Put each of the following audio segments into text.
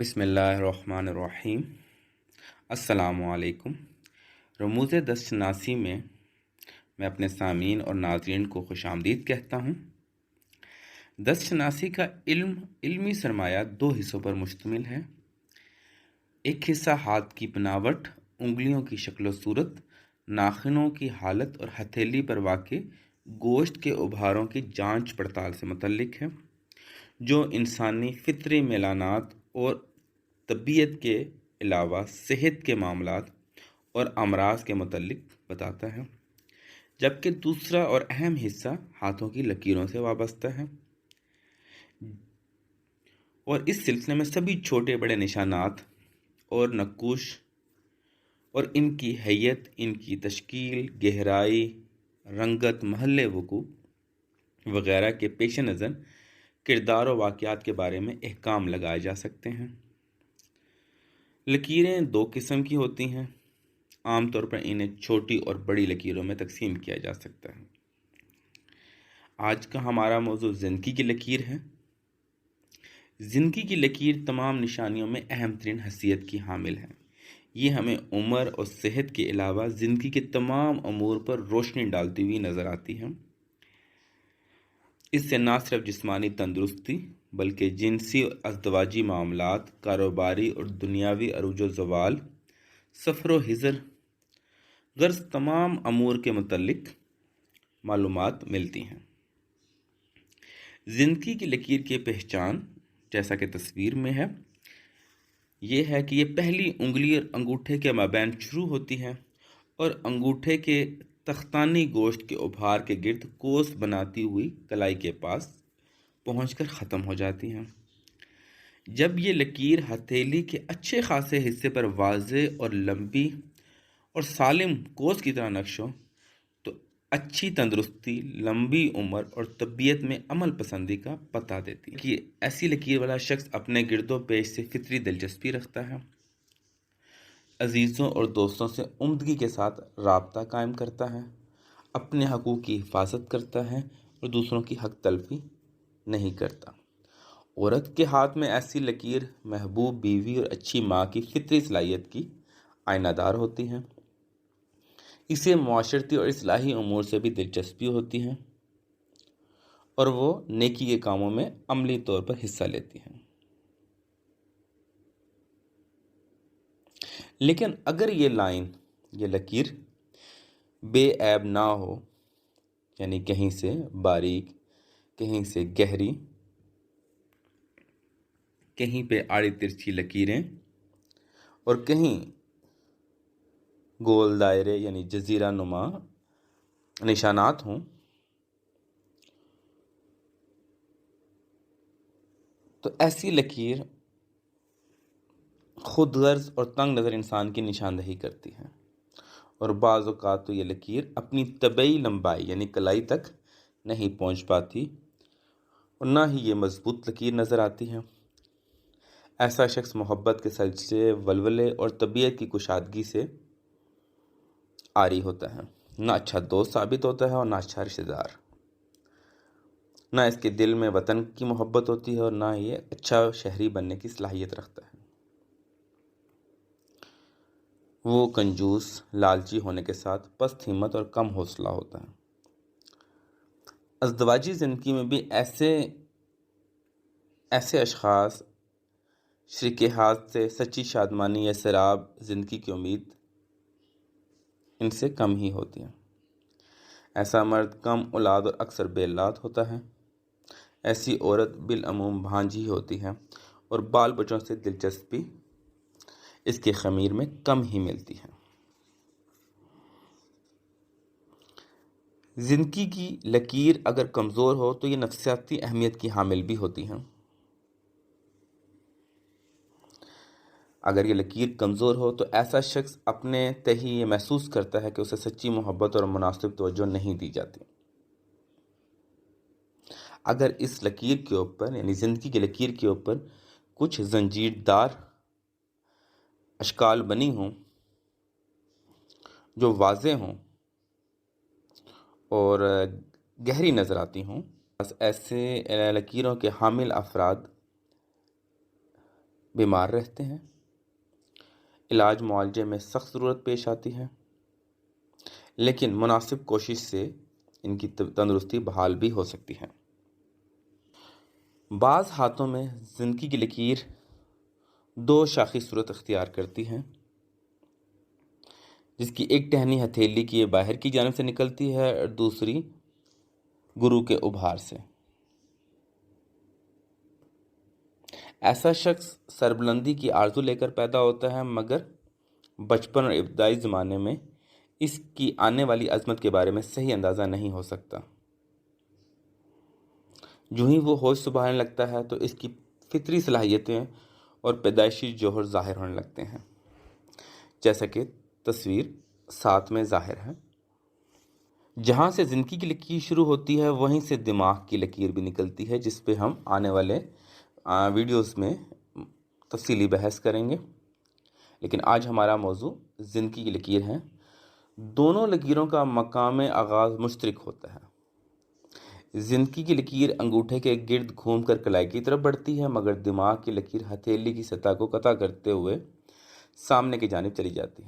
بسم اللہ الرحمن الرحیم۔ السلام علیکم۔ رموز دست شناسی میں اپنے سامعین اور ناظرین کو خوش آمدید کہتا ہوں۔ دست شناسی کا علمی سرمایہ دو حصوں پر مشتمل ہے۔ ایک حصہ ہاتھ کی بناوٹ، انگلیوں کی شکل و صورت، ناخنوں کی حالت اور ہتھیلی پر واقع گوشت کے ابھاروں کی جانچ پڑتال سے متعلق ہے، جو انسانی فطری میلانات اور طبیعت کے علاوہ صحت کے معاملات اور امراض کے متعلق بتاتا ہے، جبکہ دوسرا اور اہم حصہ ہاتھوں کی لکیروں سے وابستہ ہے، اور اس سلسلے میں سبھی چھوٹے بڑے نشانات اور نقوش اور ان کی ہیئت، ان کی تشکیل، گہرائی، رنگت، محل وقوع وغیرہ کے پیش نظر کردار و واقعات کے بارے میں احکام لگائے جا سکتے ہیں۔ لکیریں دو قسم کی ہوتی ہیں۔ عام طور پر انہیں چھوٹی اور بڑی لکیروں میں تقسیم کیا جا سکتا ہے۔ آج کا ہمارا موضوع زندگی کی لکیر ہے۔ زندگی کی لکیر تمام نشانیوں میں اہم ترین حیثیت کی حامل ہے۔ یہ ہمیں عمر اور صحت کے علاوہ زندگی کے تمام امور پر روشنی ڈالتی ہوئی نظر آتی ہے۔ اس سے نہ صرف جسمانی تندرستی بلکہ جنسی اور ازدواجی معاملات، کاروباری اور دنیاوی عروج و زوال، سفر و ہجر، غرض تمام امور کے متعلق معلومات ملتی ہیں۔ زندگی کی لکیر کی پہچان جیسا کہ تصویر میں ہے، یہ ہے کہ یہ پہلی انگلی اور انگوٹھے کے مابین شروع ہوتی ہے اور انگوٹھے کے تختانی گوشت کے ابھار کے گرد قوس بناتی ہوئی کلائی کے پاس پہنچ کر ختم ہو جاتی ہیں۔ جب یہ لکیر ہتھیلی کے اچھے خاصے حصے پر واضح اور لمبی اور سالم قوس کی طرح نقش ہو تو اچھی تندرستی، لمبی عمر اور طبیعت میں عمل پسندی کا پتہ دیتی ہے کہ ایسی لکیر والا شخص اپنے گرد و پیش سے فطری دلچسپی رکھتا ہے، عزیزوں اور دوستوں سے عمدگی کے ساتھ رابطہ قائم کرتا ہے، اپنے حقوق کی حفاظت کرتا ہے اور دوسروں کی حق تلفی نہیں کرتا۔ عورت کے ہاتھ میں ایسی لکیر محبوب بیوی اور اچھی ماں کی فطری صلاحیت کی آئینہ دار ہوتی ہے۔ اسے معاشرتی اور اصلاحی امور سے بھی دلچسپی ہوتی ہے اور وہ نیکی کے کاموں میں عملی طور پر حصہ لیتی ہے۔ لیکن اگر یہ لکیر بے عیب نہ ہو، یعنی کہیں سے باریک، کہیں سے گہری، کہیں پہ آڑی ترچھی لکیریں اور کہیں گول دائرے یعنی جزیرہ نما نشانات ہوں، تو ایسی لکیر خود غرض اور تنگ نظر انسان کی نشاندہی کرتی ہے، اور بعض اوقات تو یہ لکیر اپنی طبعی لمبائی یعنی کلائی تک نہیں پہنچ پاتی اور نہ ہی یہ مضبوط لکیر نظر آتی ہے۔ ایسا شخص محبت کے سلسلے، ولولے اور طبیعت کی کشادگی سے عاری ہوتا ہے، نہ اچھا دوست ثابت ہوتا ہے اور نہ اچھا رشتہ دار، نہ اس کے دل میں وطن کی محبت ہوتی ہے اور نہ یہ اچھا شہری بننے کی صلاحیت رکھتا ہے۔ وہ کنجوس، لالچی ہونے کے ساتھ پست ہمت اور کم حوصلہ ہوتا ہے۔ ازدواجی زندگی میں بھی ایسے اشخاص شریک حیات سے سچی شادمانی یا سراب زندگی کی امید ان سے کم ہی ہوتی ہے۔ ایسا مرد کم اولاد اور اکثر بے اولاد ہوتا ہے۔ ایسی عورت بالعموم بھانجی ہوتی ہے اور بال بچوں سے دلچسپی اس کے خمیر میں کم ہی ملتی ہے۔ زندگی کی لکیر اگر کمزور ہو تو یہ نفسیاتی اہمیت کی حامل بھی ہوتی ہیں۔ اگر یہ لکیر کمزور ہو تو ایسا شخص اپنے تہی یہ محسوس کرتا ہے کہ اسے سچی محبت اور مناسب توجہ نہیں دی جاتی۔ اگر اس لکیر کے اوپر یعنی زندگی کی لکیر کے اوپر کچھ زنجیر دار اشکال بنی ہوں جو واضح ہوں اور گہری نظر آتی ہوں، ایسے لکیروں کے حامل افراد بیمار رہتے ہیں، علاج معالجے میں سخت ضرورت پیش آتی ہے، لیکن مناسب کوشش سے ان کی تندرستی بحال بھی ہو سکتی ہے۔ بعض ہاتھوں میں زندگی کی لکیر دو شاخی صورت اختیار کرتی ہے، جس کی ایک ٹہنی ہتھیلی کی باہر کی جانب سے نکلتی ہے اور دوسری گرو کے ابھار سے۔ ایسا شخص سربلندی کی آرزو لے کر پیدا ہوتا ہے، مگر بچپن اور ابتدائی زمانے میں اس کی آنے والی عظمت کے بارے میں صحیح اندازہ نہیں ہو سکتا۔ جو ہی وہ ہوش سنبھالنے لگتا ہے تو اس کی فطری صلاحیتیں اور پیدائشی جوہر ظاہر ہونے لگتے ہیں، جیسا کہ تصویر 7 میں ظاہر ہے۔ جہاں سے زندگی کی لکیر شروع ہوتی ہے وہیں سے دماغ کی لکیر بھی نکلتی ہے، جس پہ ہم آنے والے ویڈیوز میں تفصیلی بحث کریں گے، لیکن آج ہمارا موضوع زندگی کی لکیر ہے۔ دونوں لکیروں کا مقام آغاز مشترک ہوتا ہے۔ زندگی کی لکیر انگوٹھے کے گرد گھوم کر کلائی کی طرف بڑھتی ہے، مگر دماغ کی لکیر ہتھیلی کی سطح کو قطع کرتے ہوئے سامنے کی جانب چلی جاتی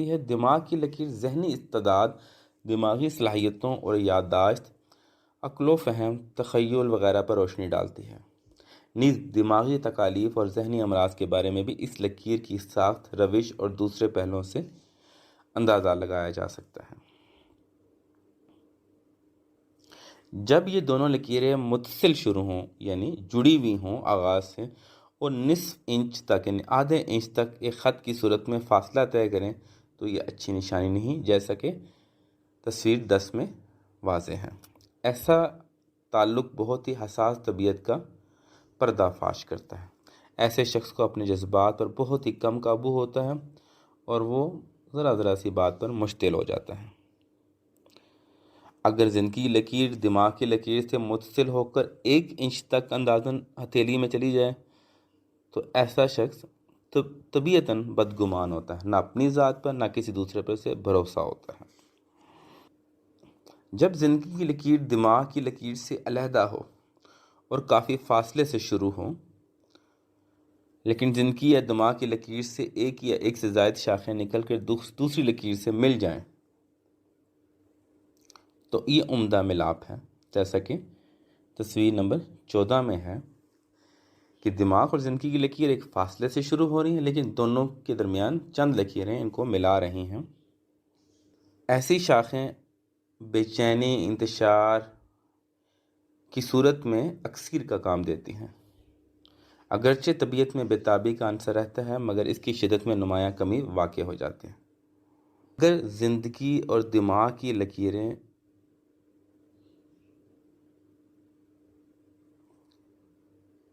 ہے۔ دماغ کی لکیر ذہنی استعداد، دماغی صلاحیتوں اور یادداشت، عقل و فہم، تخیل وغیرہ پر روشنی ڈالتی ہے۔ نیز دماغی تکالیف اور ذہنی امراض کے بارے میں بھی اس لکیر کی ساخت، روش اور دوسرے پہلوؤں سے اندازہ لگایا جا سکتا ہے۔ جب یہ دونوں لکیریں متصل شروع ہوں، یعنی جڑی ہوئی ہوں آغاز سے، اور نصف انچ تک یعنی آدھے انچ تک ایک خط کی صورت میں فاصلہ طے کریں تو یہ اچھی نشانی نہیں، جیسا کہ تصویر 10 میں واضح ہے۔ ایسا تعلق بہت ہی حساس طبیعت کا پردہ فاش کرتا ہے۔ ایسے شخص کو اپنے جذبات پر بہت ہی کم قابو ہوتا ہے اور وہ ذرا سی بات پر مشتعل ہو جاتا ہے۔ اگر زندگی کی لکیر دماغ کی لکیر سے متصل ہو کر 1 انچ تک اندازاً ہتھیلی میں چلی جائے تو ایسا شخص طبیعتاً بدگمان ہوتا ہے، نہ اپنی ذات پر نہ کسی دوسرے پر سے بھروسہ ہوتا ہے۔ جب زندگی کی لکیر دماغ کی لکیر سے علیحدہ ہو اور کافی فاصلے سے شروع ہو، لیکن زندگی یا دماغ کی لکیر سے ایک یا ایک سے زائد شاخیں نکل کر دوسری لکیر سے مل جائیں تو یہ عمدہ ملاپ ہے، جیسا کہ تصویر نمبر 14 میں ہے کہ دماغ اور زندگی کی لکیر ایک فاصلے سے شروع ہو رہی ہیں، لیکن دونوں کے درمیان چند لکیریں ان کو ملا رہی ہیں۔ ایسی شاخیں بے چینی انتشار کی صورت میں اکسیر کا کام دیتی ہیں۔ اگرچہ طبیعت میں بےتابی کا عنصر رہتا ہے، مگر اس کی شدت میں نمایاں کمی واقع ہو جاتی ہے۔ اگر زندگی اور دماغ کی لکیریں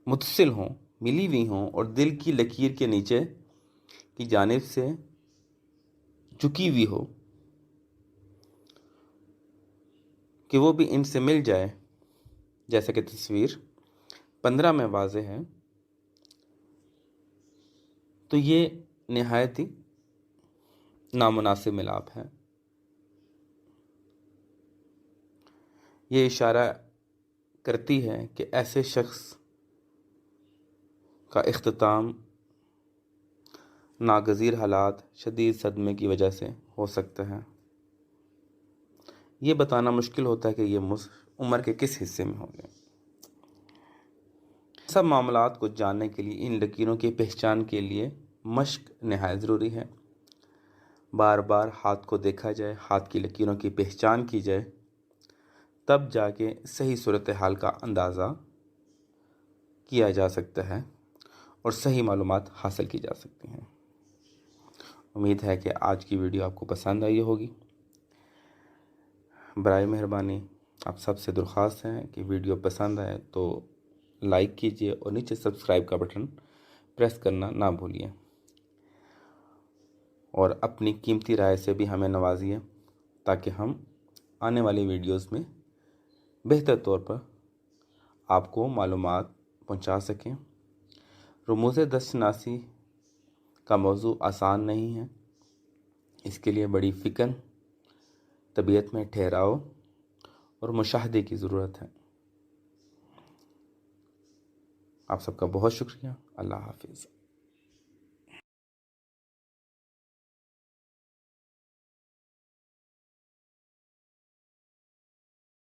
متصل ہوں، ملی ہوئی ہوں اور دل کی لکیر کے نیچے کی جانب سے جھکی ہوئی ہو کہ وہ بھی ان سے مل جائے، جیسا کہ تصویر 15 میں واضح ہے، تو یہ نہایت ہی نامناسب ملاپ ہے۔ یہ اشارہ کرتی ہے کہ ایسے شخص کا اختتام ناگزیر حالات، شدید صدمے کی وجہ سے ہو سکتا ہے۔ یہ بتانا مشکل ہوتا ہے کہ یہ عمر کے کس حصے میں ہوگا۔ سب معاملات کو جاننے کے لیے ان لکیروں کی پہچان کے لیے مشق نہایت ضروری ہے۔ بار بار ہاتھ کو دیکھا جائے، ہاتھ کی لکیروں کی پہچان کی جائے، تب جا کے صحیح صورتحال کا اندازہ کیا جا سکتا ہے اور صحیح معلومات حاصل کی جا سکتی ہیں۔ امید ہے کہ آج کی ویڈیو آپ کو پسند آئی ہوگی۔ برائے مہربانی آپ سب سے درخواست ہے کہ ویڈیو پسند آئے تو لائک کیجیے اور نیچے سبسکرائب کا بٹن پریس کرنا نہ بھولیے، اور اپنی قیمتی رائے سے بھی ہمیں نوازیے تاکہ ہم آنے والی ویڈیوز میں بہتر طور پر آپ کو معلومات پہنچا سکیں۔ رموز دست شناسی کا موضوع آسان نہیں ہے، اس کے لیے بڑی فکر، طبیعت میں ٹھہراؤ اور مشاہدے کی ضرورت ہے۔ آپ سب کا بہت شکریہ۔ اللہ حافظ۔